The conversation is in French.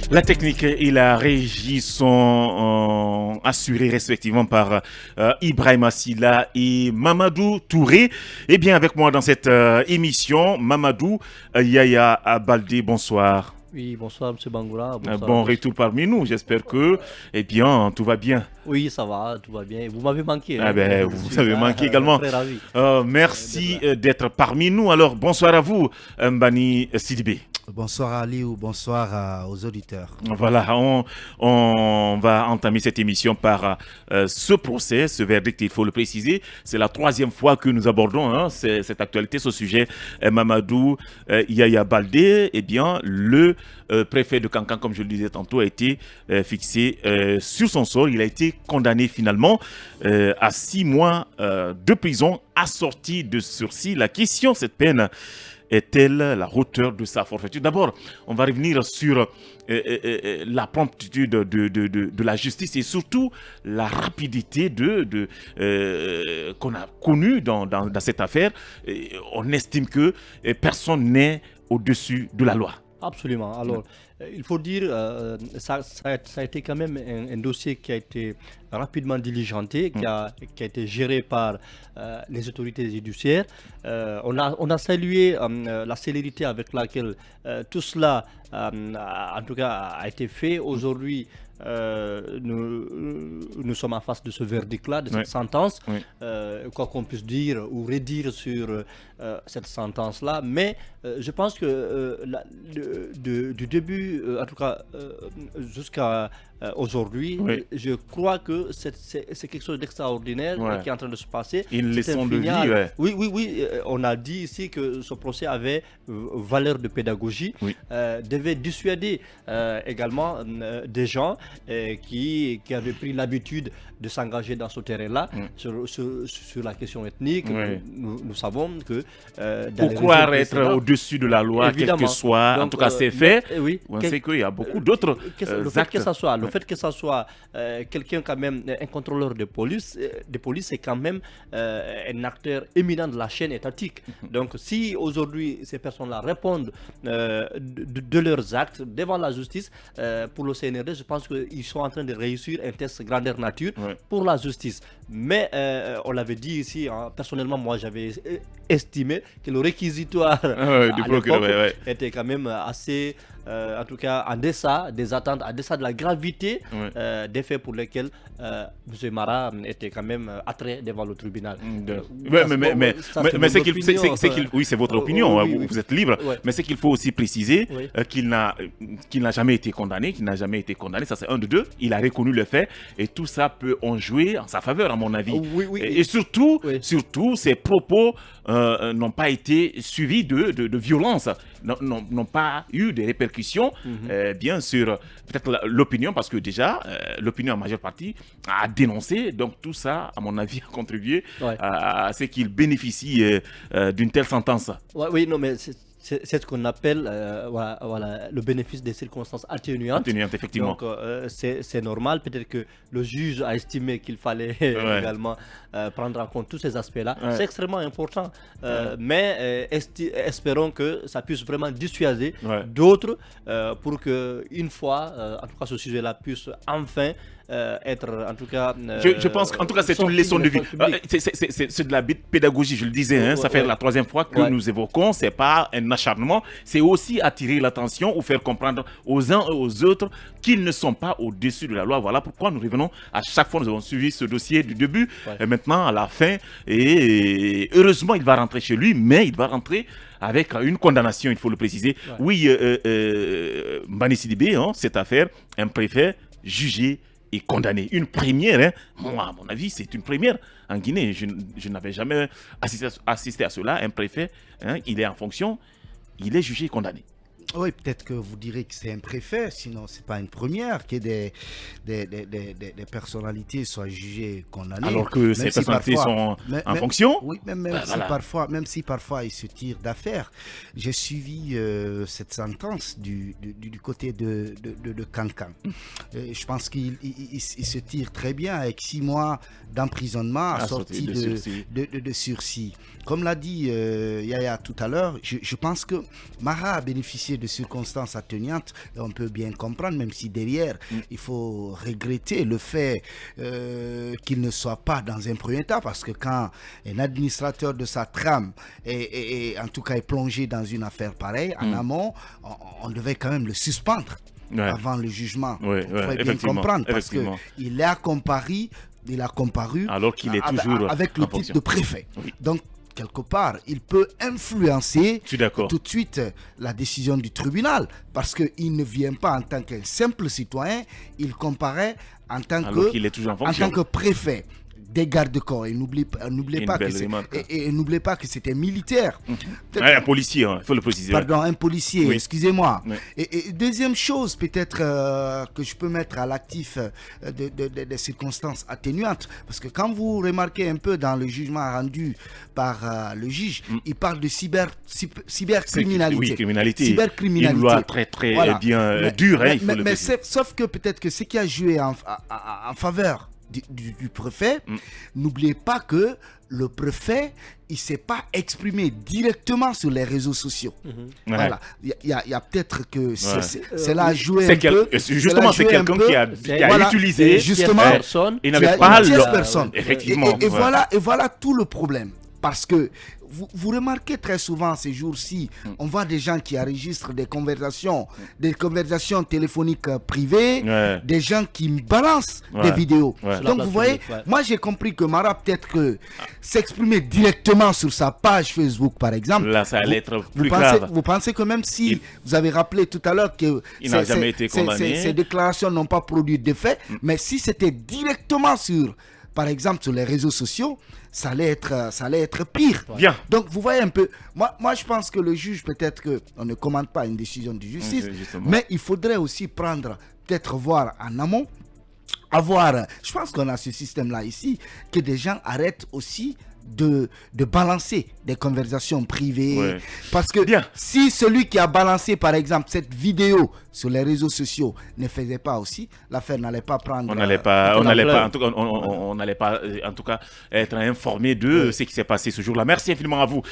La technique et la régie sont assurées respectivement par Ibrahim Silla et Mamadou Touré. Et bien avec moi dans cette émission, Mamadou Yaya Baldé, bonsoir. Oui, bonsoir M. Bangoura, bonsoir à Bon tous. retour parmi nous, j'espère que tout va bien. Oui, ça va, tout va bien. Vous m'avez manqué, Ah hein. ben, Je vous suis avez là, manqué également. très ravi Merci d'être là. d'être parmi nous. Alors bonsoir à vous, Mbani Sidibé. Bonsoir à Aliou, bonsoir aux auditeurs. Voilà, on va entamer cette émission par ce procès, ce verdict, il faut le préciser. C'est la troisième fois que nous abordons cette actualité, ce sujet. Mamadou Yaya Baldé, eh bien, le préfet de Kankan, comme je le disais tantôt, a été fixé sur son sort. Il a été condamné finalement à 6 mois de prison assorti de sursis. La question, cette peine, est-elle la hauteur de sa forfaiture? D'abord, on va revenir sur la promptitude de la justice et surtout la rapidité qu'on a connue dans cette affaire. Et on estime que personne n'est au-dessus de la loi. Absolument. Alors, il faut dire, ça a été quand même un dossier qui a été rapidement diligenté, qui a été géré par les autorités judiciaires. On a salué la célérité avec laquelle tout cela, en tout cas, a été fait. Aujourd'hui, nous sommes en face de ce verdict-là, de cette sentence, quoi qu'on puisse dire ou redire sur cette sentence-là, mais je pense que du début, en tout cas jusqu'à aujourd'hui, je crois que c'est quelque chose d'extraordinaire qui est en train de se passer. Une leçon de vie. Oui, on a dit ici que ce procès avait valeur de pédagogie, devait dissuader également des gens qui avaient pris l'habitude de s'engager dans ce terrain-là sur la question ethnique. Nous savons que pourquoi être au-dessus de la loi, évidemment, quel que soit, en tout cas c'est fait. On sait qu'il y a beaucoup d'autres actes. Le fait que ça soit quelqu'un quand même, un contrôleur de police, c'est quand même un acteur éminent de la chaîne étatique. Donc si aujourd'hui ces personnes-là répondent de leurs actes devant la justice, pour le CNRD, je pense qu'ils sont en train de réussir un test grandeur nature pour la justice. Mais on l'avait dit ici, personnellement, moi j'avais estimé que le réquisitoire du procureur était quand même assez, en tout cas en deçà des attentes, en deçà de la gravité des faits pour lesquels M. Mara était quand même attrait devant le tribunal. Mais c'est qu'il, oui, c'est votre opinion, vous êtes libre, mais c'est qu'il faut aussi préciser qu'il n'a jamais été condamné, ça c'est un de deux, il a reconnu le fait et tout ça peut en jouer en sa faveur à mon avis. Et surtout, ses propos n'ont pas été suivis de violence, n'ont pas eu de répercussions, bien sûr, peut-être l'opinion, parce que déjà, l'opinion en majeure partie a dénoncé, donc tout ça, à mon avis, a contribué à ce qu'il bénéficie d'une telle sentence. Oui, non, mais c'est ce qu'on appelle le bénéfice des circonstances atténuantes. Effectivement. Donc, c'est normal. Peut-être que le juge a estimé qu'il fallait également prendre en compte tous ces aspects-là. C'est extrêmement important. Mais espérons que ça puisse vraiment dissuader d'autres pour qu'une fois, en tout cas, ce sujet-là puisse enfin être, en tout cas... je pense qu'en tout cas, c'est une leçon de vie. C'est de la pédagogie, je le disais. Ça fait la troisième fois que nous évoquons. C'est pas un acharnement. C'est aussi attirer l'attention ou faire comprendre aux uns et aux autres qu'ils ne sont pas au-dessus de la loi. Voilà pourquoi nous revenons à chaque fois. Nous avons suivi ce dossier du début et maintenant à la fin. Et heureusement, il va rentrer chez lui, mais il va rentrer avec une condamnation, il faut le préciser. Oui, Mbani Sidibé, cette affaire, un préfet jugé et condamné. Une première, moi, à mon avis, c'est une première en Guinée. Je n'avais jamais assisté à cela. Un préfet, il est en fonction, il est jugé et condamné. Oui, peut-être que vous direz que c'est un préfet, sinon c'est pas une première que des personnalités soient jugées condamnées. Alors que ces personnalités sont en fonction. Oui, même si parfois ils se tirent d'affaire. J'ai suivi cette sentence du côté de Kankan. Je pense qu'il se tire très bien avec 6 mois d'emprisonnement assorti de sursis. Comme l'a dit Yaya tout à l'heure, je pense que Mara a bénéficié qualifié de circonstances atténuantes, et on peut bien comprendre, même si derrière, il faut regretter le fait qu'il ne soit pas dans un premier temps, parce que quand un administrateur de sa trame en tout cas est plongé dans une affaire pareille, en amont, on devait quand même le suspendre avant le jugement. Il faut bien comprendre, parce qu'il a comparu, alors qu'il est toujours avec le titre de préfet. Donc, quelque part, il peut influencer tout de suite la décision du tribunal, parce qu'il ne vient pas en tant qu'un simple citoyen, il comparaît en tant que préfet des gardes-corps. Et n'oubliez pas que c'était militaire. Un policier, il faut le préciser. Pardon, un policier, excusez-moi. Et deuxième chose, peut-être que je peux mettre à l'actif des circonstances atténuantes, parce que quand vous remarquez un peu dans le jugement rendu par le juge, il parle de cybercriminalité. Oui, cybercriminalité. Une loi très bien dure, il faut le préciser. Sauf que peut-être que ce qui a joué en faveur du préfet, n'oubliez pas que le préfet, il ne s'est pas exprimé directement sur les réseaux sociaux. Voilà. Il y a peut-être que cela a joué un peu. Justement, c'est quelqu'un qui a utilisé justement il n'avait pas personne. Effectivement. Et voilà tout le problème. Parce que vous remarquez très souvent ces jours-ci, on voit des gens qui enregistrent des conversations téléphoniques privées, des gens qui balancent des vidéos. Donc vous voyez, moi j'ai compris que Mara peut-être que s'exprimer directement sur sa page Facebook par exemple, là ça allait être plus grave. Vous pensez que même si vous avez rappelé tout à l'heure que ces déclarations n'ont pas produit d'effet, mais si c'était directement par exemple sur les réseaux sociaux, ça allait être pire. Bien. Donc vous voyez un peu, moi je pense que le juge, peut-être qu'on ne commande pas une décision de justice, mais il faudrait aussi peut-être voir en amont, je pense qu'on a ce système-là ici, que des gens arrêtent aussi de balancer des conversations privées. Parce que si celui qui a balancé par exemple cette vidéo sur les réseaux sociaux ne faisait pas aussi, l'affaire n'allait pas prendre. On n'allait pas en tout cas être informé de ce qui s'est passé ce jour-là. Merci infiniment à vous,